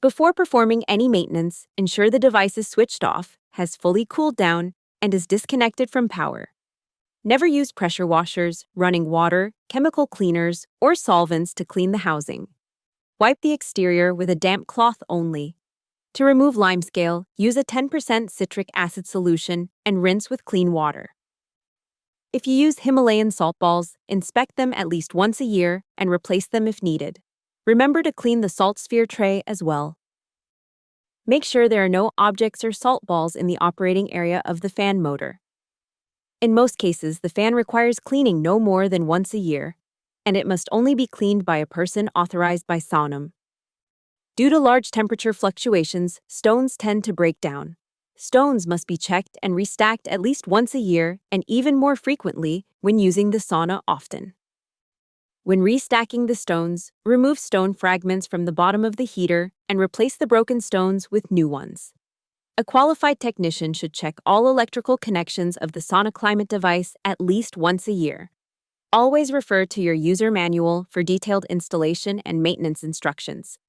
Before performing any maintenance, ensure the device is switched off, has fully cooled down, and is disconnected from power. Never use pressure washers, running water, chemical cleaners, or solvents to clean the housing. Wipe the exterior with a damp cloth only. To remove limescale, use a 10% citric acid solution and rinse with clean water. If you use Himalayan salt balls, inspect them at least once a year and replace them if needed. Remember to clean the salt sphere tray as well. Make sure there are no objects or salt balls in the operating area of the fan motor. In most cases, the fan requires cleaning no more than once a year, and it must only be cleaned by a person authorized by Saunum. Due to large temperature fluctuations, stones tend to break down. Stones must be checked and restacked at least once a year and even more frequently when using the sauna often. When restacking the stones, remove stone fragments from the bottom of the heater and replace the broken stones with new ones. A qualified technician should check all electrical connections of the sauna climate device at least once a year. Always refer to your user manual for detailed installation and maintenance instructions.